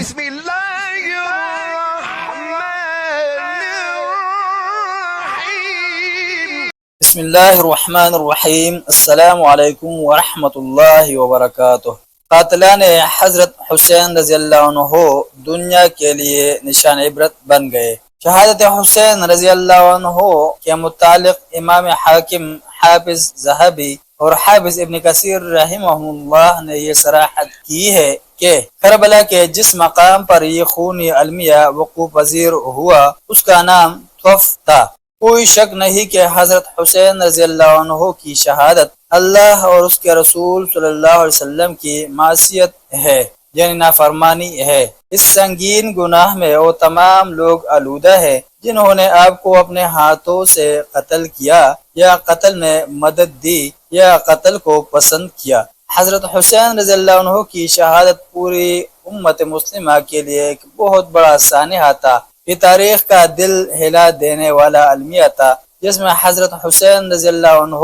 بسم الله الرحمن الرحيم. بسم اللہ الرحمن الرحیم۔ السلام علیکم ورحمۃ اللہ وبرکاتہ۔ قاتلان حضرت حسین رضی اللہ عنہ دنیا کے لیے نشان عبرت بن گئے۔ شہادت حسین رضی اللہ عنہ کے متعلق امام حاکم، حافظ ذہبی اور حافظ ابن کثیر رحمہ اللہ نے یہ صراحت کی ہے کہ کربلا کے جس مقام پر یہ خونی المیہ وقوع پذیر ہوا اس کا نام طف تھا۔ کوئی شک نہیں کہ حضرت حسین رضی اللہ عنہ کی شہادت اللہ اور اس کے رسول صلی اللہ علیہ وسلم کی معصیت ہے، یعنی نافرمانی ہے۔ اس سنگین گناہ میں وہ تمام لوگ آلودہ ہیں جنہوں نے آپ کو اپنے ہاتھوں سے قتل کیا یا قتل میں مدد دی یا قتل کو پسند کیا۔ حضرت حسین رضی اللہ عنہ کی شہادت پوری امت مسلمہ کے لیے ایک بہت بڑا سانحہ تھا۔ یہ تاریخ کا دل ہلا دینے والا المیہ تھا جس میں حضرت حسین رضی اللہ عنہ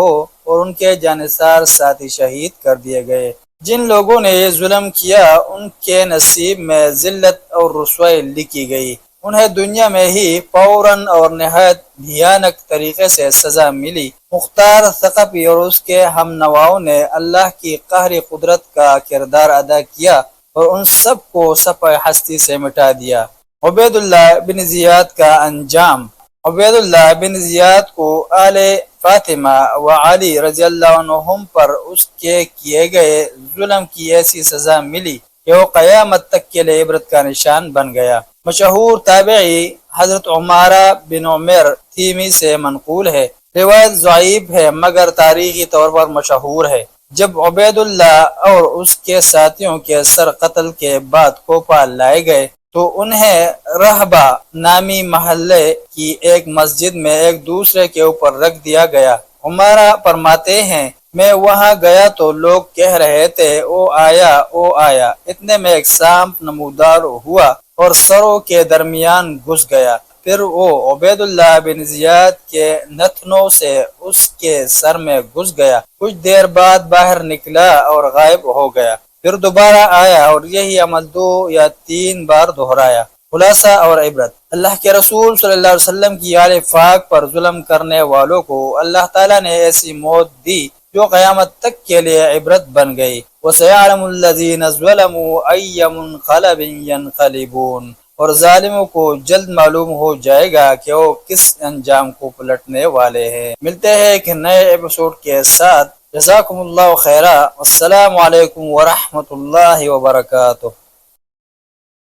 اور ان کے جانثار ساتھی شہید کر دیے گئے۔ جن لوگوں نے یہ ظلم کیا ان کے نصیب میں ذلت اور رسوائی لکھی گئی۔ انہیں دنیا میں ہی فوراً اور نہایت بھیانک طریقے سے سزا ملی۔ مختار ثقفی اور اس کے ہم نواؤں نے اللہ کی قہری قدرت کا کردار ادا کیا اور ان سب کو صفحہ ہستی سے مٹا دیا۔ عبید اللہ بن زیاد کا انجام۔ عبید اللہ بن زیاد کو آل فاطمہ و علی رضی اللہ عنہم پر اس کے کیے گئے ظلم کی ایسی سزا ملی کہ وہ قیامت تک کے لیے عبرت کا نشان بن گیا۔ مشہور تابعی حضرت عمارہ بن عمر تیمی سے منقول ہے۔ روایت ضعیف ہے مگر تاریخی طور پر مشہور ہے۔ جب عبید اللہ اور اس کے ساتھیوں کے سر قتل کے بعد کوفہ لائے گئے تو انہیں رہبہ نامی محلے کی ایک مسجد میں ایک دوسرے کے اوپر رکھ دیا گیا۔ عمارہ فرماتے ہیں میں وہاں گیا تو لوگ کہہ رہے تھے او آیا او آیا، اتنے میں ایک سانپ نمودار ہوا اور سروں کے درمیان گھس گیا۔ پھر وہ عبید اللہ بن زیاد کے نتنوں سے اس کے سر میں گھس گیا، کچھ دیر بعد باہر نکلا اور غائب ہو گیا۔ پھر دوبارہ آیا اور یہی عمل 2 یا 3 بار دہرایا۔ خلاصہ اور عبرت: اللہ کے رسول صلی اللہ علیہ وسلم کی آل پاک پر ظلم کرنے والوں کو اللہ تعالیٰ نے ایسی موت دی جو قیامت تک کے لیے عبرت بن گئی۔ وَسَيَعْلَمُ الَّذِينَ ظَلَمُوا أَيَّ مُنقَلَبٍ يَنقَلِبُونَ، اور ظالموں کو جلد معلوم ہو جائے گا کہ وہ کس انجام کو پلٹنے والے ہیں۔ ملتے ہیں ایک نئے ایپیسوڈ کے ساتھ۔ جزاکم اللہ خیرا۔ السلام علیکم ورحمۃ اللہ وبرکاتہ۔